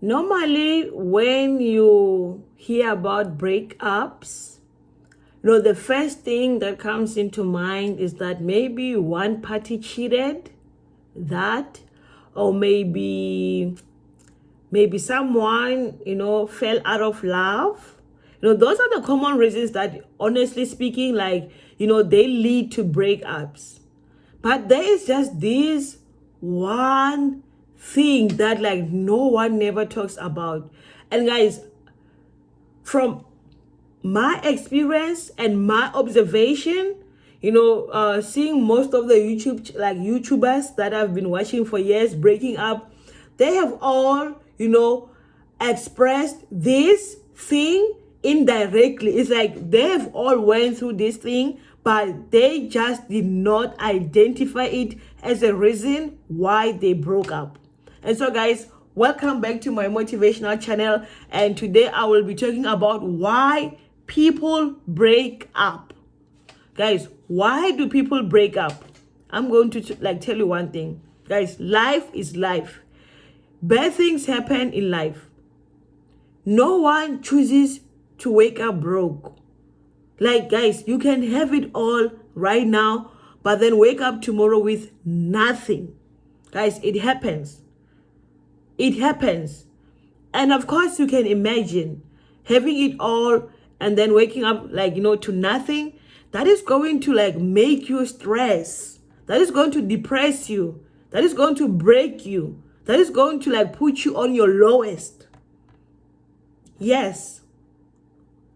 Normally, when you hear about breakups, the first thing that comes into mind is that maybe one party cheated, that, or maybe someone, fell out of love. Those are the common reasons that, honestly speaking, they lead to breakups. But there is just this one thing that no one never talks about. And guys, from my experience and my observation, seeing most of the YouTubers that I've been watching for years breaking up, they have all, expressed this thing indirectly. It's like they've all went through this thing, but they just did not identify it as a reason why they broke up. And so guys, welcome back to my motivational channel, and today I will be talking about why people break up. Guys, why do people break up? I'm going to tell you one thing. Guys, life is life. Bad things happen in life. No one chooses to wake up broke. Guys, you can have it all right now, but then wake up tomorrow with nothing. Guys, it happens. It happens. And of course, you can imagine having it all and then waking up to nothing. That is going to make you stress. That is going to depress you. That is going to break you. That is going to put you on your lowest. Yes.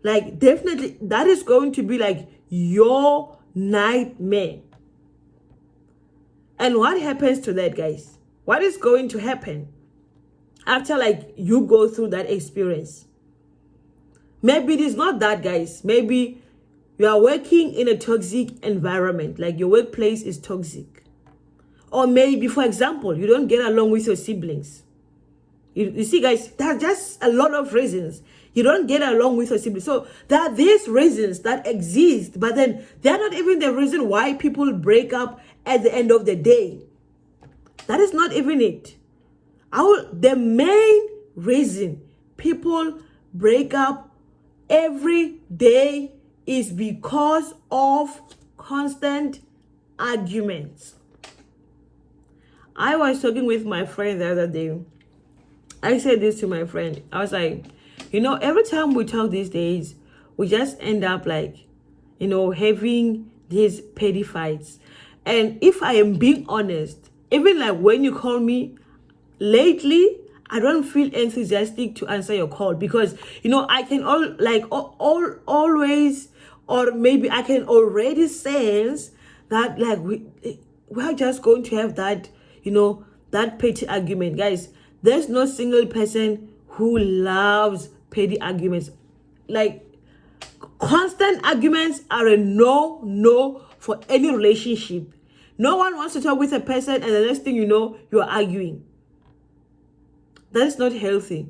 Definitely, that is going to be your nightmare. And what happens to that, guys? What is going to happen after you go through that experience? Maybe it is not that, guys. Maybe you are working in a toxic environment, your workplace is toxic. Or maybe, for example, you don't get along with your siblings. You see, guys, there are just a lot of reasons you don't get along with your siblings. So there are these reasons that exist, but then they're not even the reason why people break up at the end of the day. That is not even it. The main reason people break up every day is because of constant arguments. I was talking with my friend the other day. I said this to my friend. I was like, every time we talk these days, we just end up having these petty fights. And if I am being honest, even when you call me lately, I don't feel enthusiastic to answer your call because, I can always, or maybe I can already sense that we're just going to have that, that petty argument. Guys, there's no single person who loves petty arguments. Constant arguments are a no for any relationship. No one wants to talk with a person and the next thing you know, you're arguing. That's not healthy.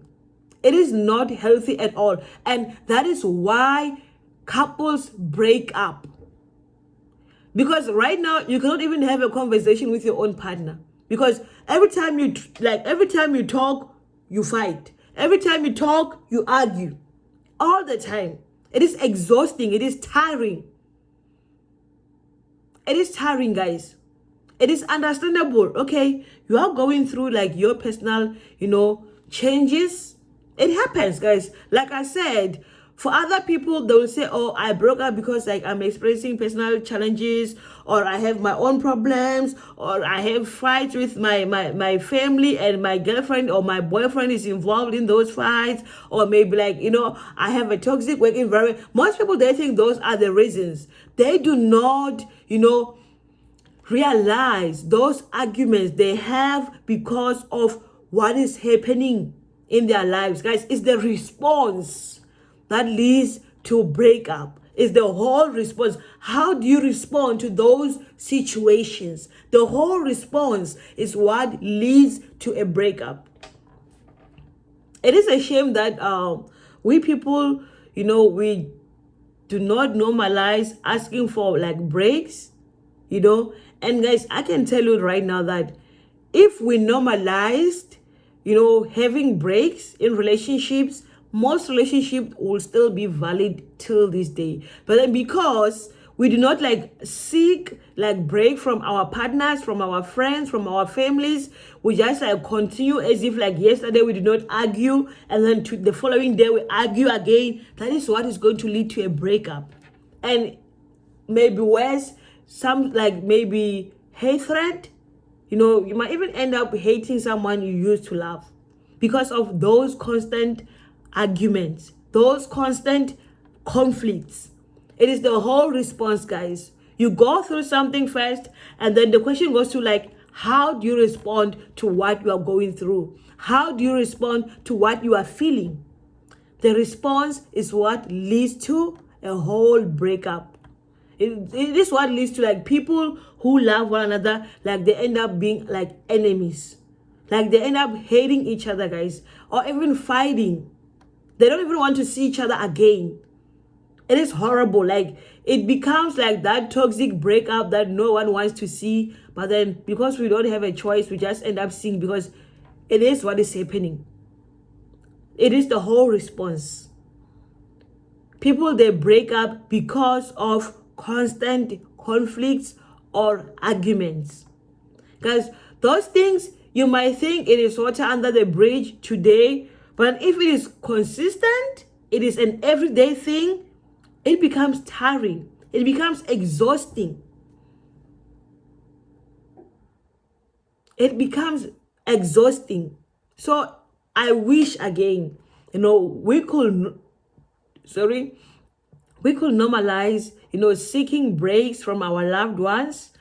It is not healthy at all. And that is why couples break up. Because right now, you cannot even have a conversation with your own partner. Because every time you talk, you fight. Every time you talk, you argue. All the time. It is exhausting. It is tiring. It is tiring, guys. It is understandable. Okay, you are going through your personal, changes. It happens, guys. Like I said, for other people, they will say, oh, I broke up because I'm experiencing personal challenges, or I have my own problems, or I have fights with my family and my girlfriend or my boyfriend is involved in those fights, or maybe I have a toxic work environment. Most people, they think those are the reasons. They do not, realize those arguments they have because of what is happening in their lives. Guys, it's the response that leads to breakup. It's the whole response. How do you respond to those situations? The whole response is what leads to a breakup. It is a shame that we people, we do not normalize asking for breaks, And guys, I can tell you right now that if we normalized, having breaks in relationships, most relationships will still be valid till this day. But then because we do not seek break from our partners, from our friends, from our families, we just continue as if yesterday we did not argue, and then the following day we argue again. That is what is going to lead to a breakup. And maybe worse, some maybe hatred. You might even end up hating someone you used to love because of those constant arguments, those constant conflicts. It is the whole response, guys. You go through something first, and then the question goes to how do you respond to what you are going through? How do you respond to what you are feeling? The response is what leads to a whole breakup. It is what leads to people who love one another, they end up being enemies. They end up hating each other, guys, or even fighting. They don't even want to see each other again. It is horrible. It becomes that toxic breakup that no one wants to see. But then because we don't have a choice, we just end up seeing, because it is what is happening. It is the whole response. People, they break up because of constant conflicts or arguments. Guys, those things, you might think it is water under the bridge today, but if it is consistent, it is an everyday thing, it becomes tiring. It becomes exhausting. It becomes exhausting. So I wish again, we could normalize, seeking breaks from our loved ones,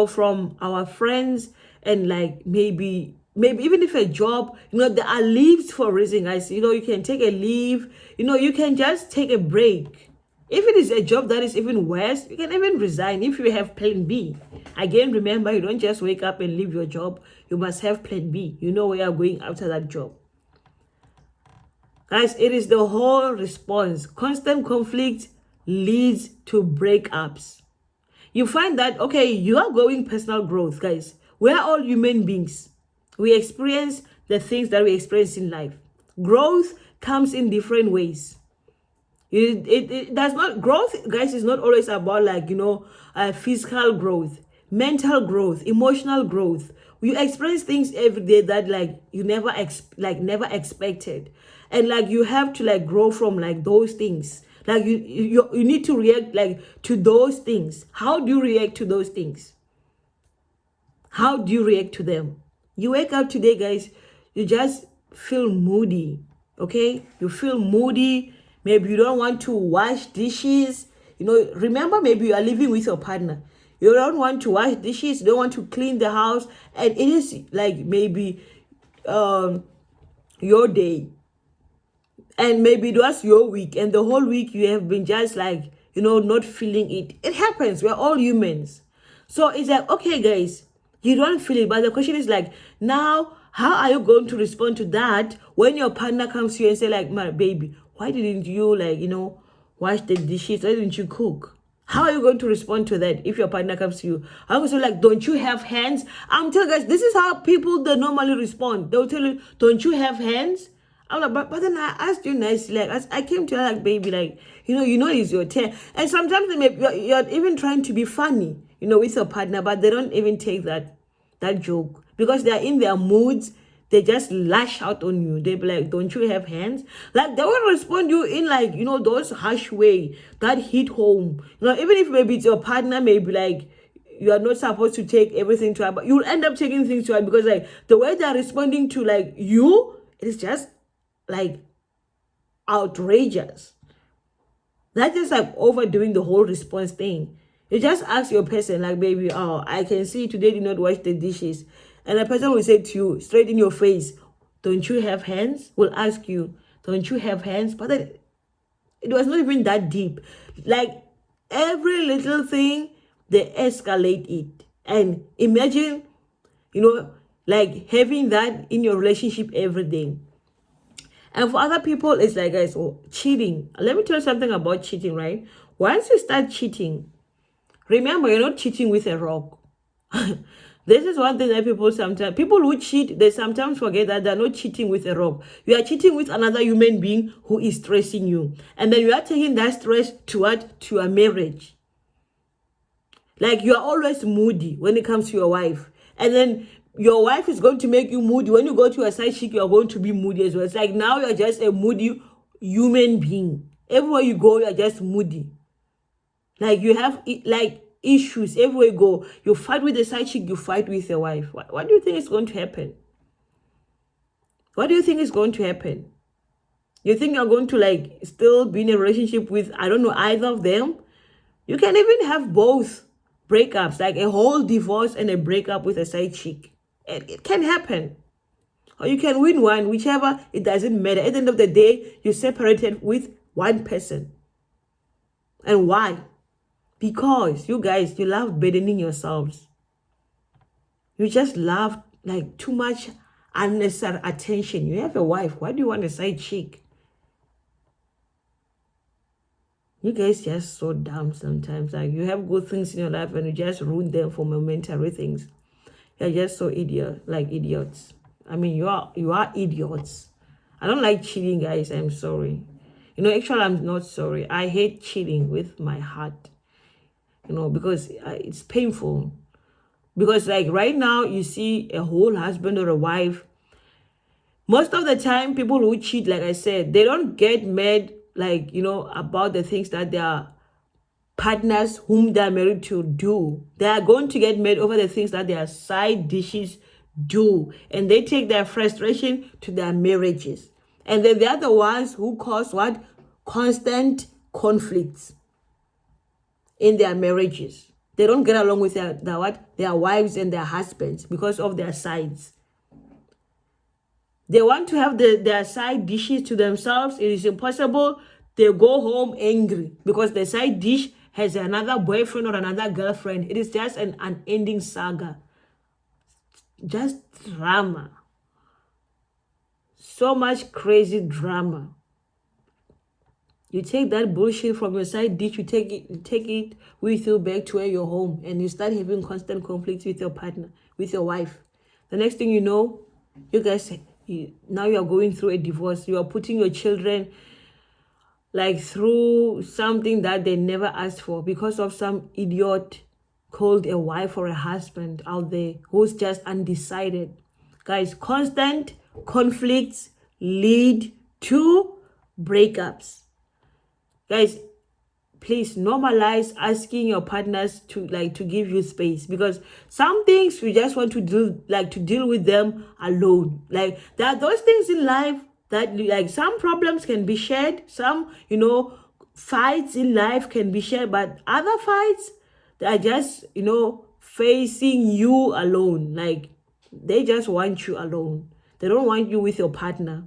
from our friends, and maybe even if a job, there are leaves for a reason, guys. You can take a leave, you can just take a break. If it is a job that is even worse, you can even resign if you have plan B. Again, remember, you don't just wake up and leave your job. You must have plan B. You know where you're going after that job. Guys, it is the whole response. Constant conflict leads to breakups. You find that, okay, you are going personal growth, guys. We are all human beings. We experience the things that we experience in life. Growth comes in different ways. It does not, growth, guys, is not always about physical growth, mental growth, emotional growth. You experience things every day that you never expected, and you have to grow from those things. You need to react to those things. How do you react to those things? How do you react to them? You wake up today, guys, you just feel moody. Okay, you feel moody. Maybe you don't want to wash dishes. Remember, maybe you are living with your partner. You don't want to wash dishes. You don't want to clean the house. And it is maybe your day. And maybe it was your week. And the whole week you have been just not feeling it. It happens. We're all humans. So it's okay, guys, you don't feel it. But the question is now, how are you going to respond to that when your partner comes to you and say my baby, why didn't you wash the dishes? Why didn't you cook? How are you going to respond to that if your partner comes to you? I'm going to say don't you have hands? I'm telling you guys, this is how people, they normally respond. They'll tell you, don't you have hands? I'm but then I asked you nicely, I came to her baby, it's your turn. And sometimes you're even trying to be funny, with your partner, but they don't even take that joke because they're in their moods. They just lash out on you. They be don't you have hands? They will respond you in those harsh way that hit home. Even if maybe it's your partner, maybe you are not supposed to take everything to her, but you'll end up taking things to her because the way they're responding to you, it is just outrageous. That's just overdoing the whole response thing. You just ask your person baby, oh, I can see today did not wash the dishes. And the person will say to you straight in your face, don't you have hands? Will ask you, don't you have hands? But then it was not even that deep. Every little thing, they escalate it. And imagine, having that in your relationship every day. And for other people, it's guys, cheating. Let me tell you something about cheating, right? Once you start cheating, remember, you're not cheating with a rock. This is one thing that people who cheat, they sometimes forget that they're not cheating with a rope. You are cheating with another human being who is stressing you. And then you are taking that stress to what? To a marriage. Like, you are always moody when it comes to your wife. And then your wife is going to make you moody. When you go to a side chick, you are going to be moody as well. It's like now you're just a moody human being. Everywhere you go, you're just moody. Like, you have issues everywhere you go. You fight with the side chick, you fight with your wife. What do you think is going to happen? What do you think is going to happen? You think you're going to still be in a relationship with, I don't know, either of them? You can even have both breakups, like a whole divorce and a breakup with a side chick. It can happen. Or you can win one, whichever, it doesn't matter. At the end of the day, you're separated with one person. And why? Because you guys, you love burdening yourselves. You just love too much unnecessary attention. You have a wife. Why do you want a side chick? You guys just so dumb sometimes. Like, you have good things in your life and you just ruin them for momentary things. You're just so idiots. I mean, you are idiots. I don't like cheating, guys. I'm sorry. Actually, I'm not sorry. I hate cheating with my heart. Because it's painful. Because right now, you see a whole husband or a wife. Most of the time, people who cheat, like I said, they don't get mad about the things that their partners whom they're married to do. They are going to get mad over the things that their side dishes do. And they take their frustration to their marriages. And then they are the ones who cause what? Constant conflicts in their marriages. They don't get along with their wives and their husbands because of their sides. They want to have their side dishes to themselves. It is impossible. They go home angry because the side dish has another boyfriend or another girlfriend. It is just an unending saga. Just drama. So much crazy drama. You take that bullshit from your side dish, you take it with you back to where you're home, and you start having constant conflicts with your partner, with your wife. The next thing you know, you guys, now you are going through a divorce. You are putting your children through something that they never asked for because of some idiot called a wife or a husband out there who's just undecided. Guys, constant conflicts lead to breakups. Guys, please normalize asking your partners to give you space, because some things you just want to deal with them alone. There are those things in life that some problems can be shared, some fights in life can be shared, but other fights, they are just facing you alone. They just want you alone. They don't want you with your partner.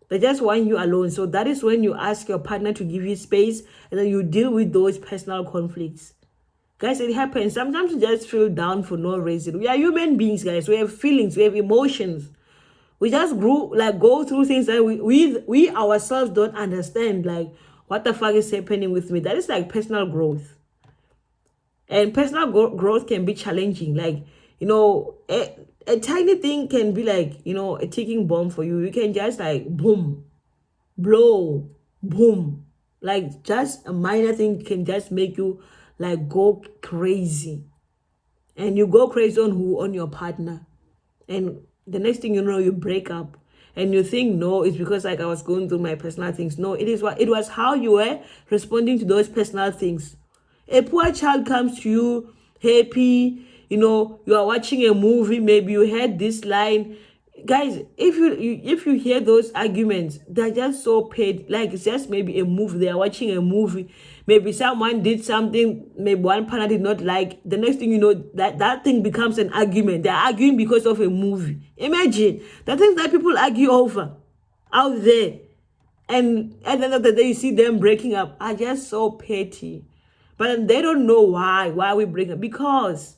They just want you alone. So that is when you ask your partner to give you space, and then you deal with those personal conflicts. Guys, it happens. Sometimes you just feel down for no reason. We are human beings, guys. We have feelings. We have emotions. We just go through things that we ourselves don't understand. What the fuck is happening with me? That is personal growth. And personal growth can be challenging. A tiny thing can be a ticking bomb for you. You can just boom, blow, boom. Just a minor thing can just make you go crazy. And you go crazy on who? On your partner. And the next thing you know, you break up. And you think, no, it's because I was going through my personal things. No, it was how you were responding to those personal things. A poor child comes to you happy, you are watching a movie, maybe you heard this line. Guys, if you hear those arguments, they're just so paid. It's just maybe a movie. They are watching a movie. Maybe someone did something, maybe one partner did not like. The next thing you know, that thing becomes an argument. They're arguing because of a movie. Imagine the things that people argue over out there. And at the end of the day, you see them breaking up are just so petty. But they don't know why we break up. Because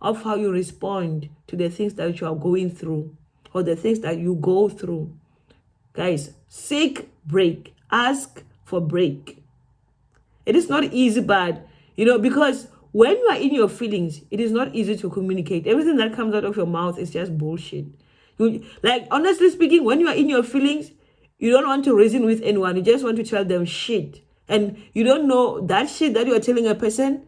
of how you respond to the things that you are going through, or the things that you go through. Guys, seek break. Ask for break. It is not easy, but because when you are in your feelings, it is not easy to communicate. Everything that comes out of your mouth is just bullshit. You, like, honestly speaking, when you are in your feelings, you don't want to reason with anyone. You just want to tell them shit. And you don't know that shit that you are telling a person,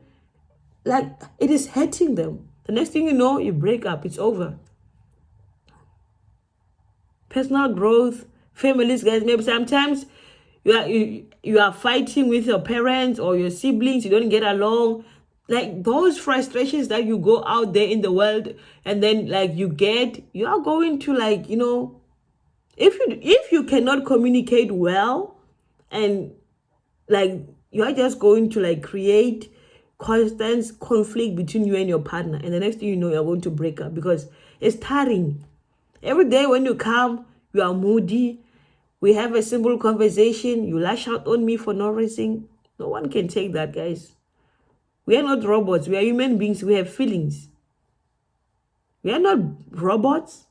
like, it is hurting them. The next thing you know, you break up. It's over. Personal growth, families, guys, maybe sometimes you are fighting with your parents or your siblings, you don't get along. Like those frustrations that you go out there in the world and then like you are going to, like, you know, if you cannot communicate well, and like you are just going to like create constant conflict between you and your partner, and the next thing you know, you're going to break up because it's tiring. Every day when you come, you are moody. We have a simple conversation. You lash out on me for no reason. No one can take that, guys. We are not robots. We are human beings. We have feelings. We are not robots.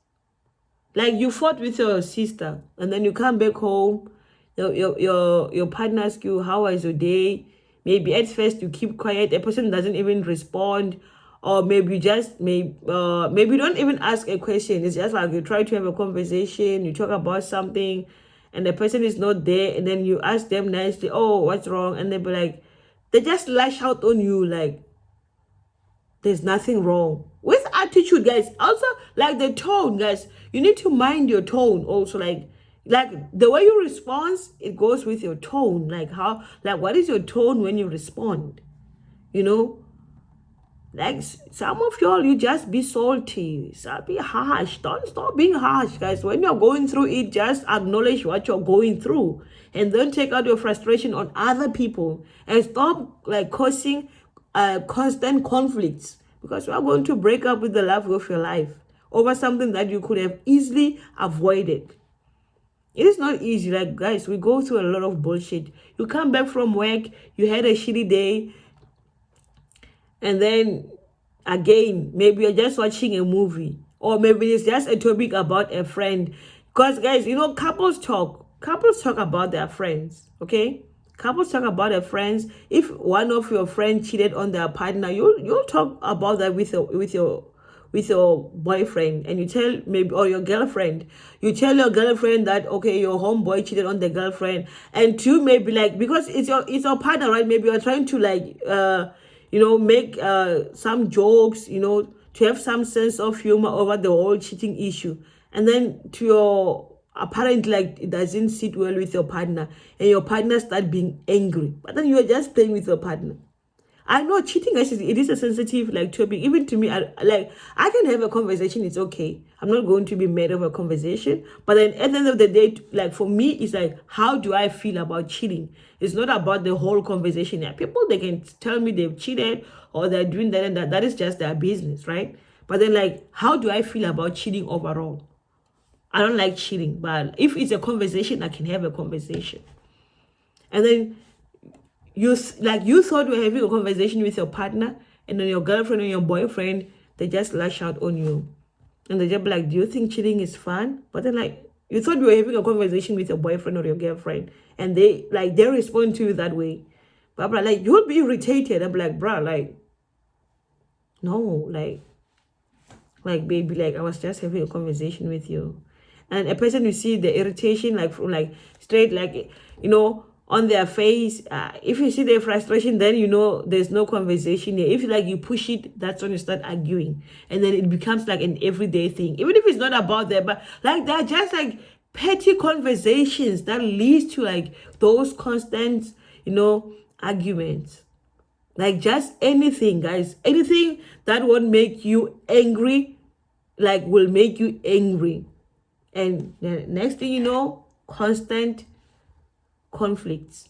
Like you fought with your sister and then you come back home. Your partner asks you, how was your day? Maybe at first you keep quiet. A person doesn't even respond. Or maybe maybe you don't even ask a question. It's just like you try to have a conversation, you talk about something, and the person is not there, and then you ask them nicely, oh, what's wrong? And they be like, they just lash out on you like there's nothing wrong. With attitude, guys, also like the tone, guys, you need to mind your tone also. Like the way you respond, it goes with your tone. Like what is your tone when you respond? You know? Like some of y'all, you just be salty, so be harsh. Don't stop being harsh, guys. When you're going through it, just acknowledge what you're going through, and then take out your frustration on other people, and stop like causing constant conflicts, because you are going to break up with the love of your life over something that you could have easily avoided. It is not easy. Like, guys, we go through a lot of bullshit. You come back from work, you had a shitty day, and then again, maybe you're just watching a movie, or maybe it's just a topic about a friend. Because, guys, you know, couples talk about their friends. Okay, couples talk about their friends. If one of your friends cheated on their partner, you'll talk about that with your boyfriend, and you tell maybe, or your girlfriend, you tell your girlfriend that, okay, your homeboy cheated on the girlfriend, and two, maybe like, because it's your partner, right? Maybe you're trying to like you know, make some jokes, you know, to have some sense of humor over the whole cheating issue. And then to your, apparently, like, it doesn't sit well with your partner, and your partner start being angry. But then you're just playing with your partner. I know cheating, actually, it is a sensitive like topic. Even to me, I can have a conversation. It's okay. I'm not going to be mad of a conversation. But then at the end of the day, like for me, it's like, how do I feel about cheating? It's not about the whole conversation. Yeah, people, they can tell me they've cheated or they're doing that and that. That is just their business, right? But then, like, how do I feel about cheating overall? I don't like cheating, but if it's a conversation, I can have a conversation. And then you thought you were having a conversation with your partner, and then your girlfriend or your boyfriend, they just lash out on you, and they just be like, do you think cheating is fun? But then, like, you thought you were having a conversation with your boyfriend or your girlfriend, and they respond to you that way. But like, you'll be irritated. I'm like, bruh, like, no, like baby, like, I was just having a conversation with you. And a person, you see the irritation, like, from like straight, like, you know, on their face. If you see their frustration, then you know there's no conversation here. If like you push it, that's when you start arguing, and then it becomes like an everyday thing, even if it's not about that. But like, they're just like petty conversations that leads to like those constant, you know, arguments. Like, just anything, guys, anything that won't make you angry, like, will make you angry. And the next thing you know, constant conflicts.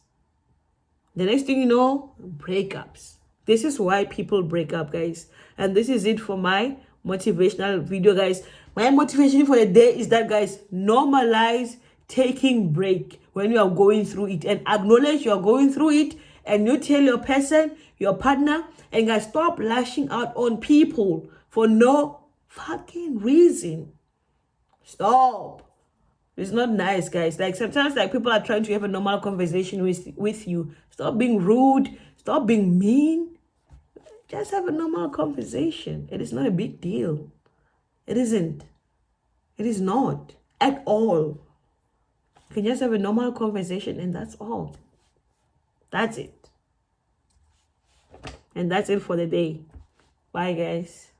The next thing you know, breakups. This is why people break up, guys. And this is it for my motivational video, guys. My motivation for the day is that, guys, normalize taking break when you are going through it, and acknowledge you are going through it, and you tell your person, your partner, and guys, stop lashing out on people for no fucking reason. Stop. It's not nice, guys. Like, sometimes, like, people are trying to have a normal conversation with you. Stop being rude. Stop being mean. Just have a normal conversation. It is not a big deal. It isn't. It is not at all. You can just have a normal conversation and that's all. That's it. And that's it for the day. Bye, guys.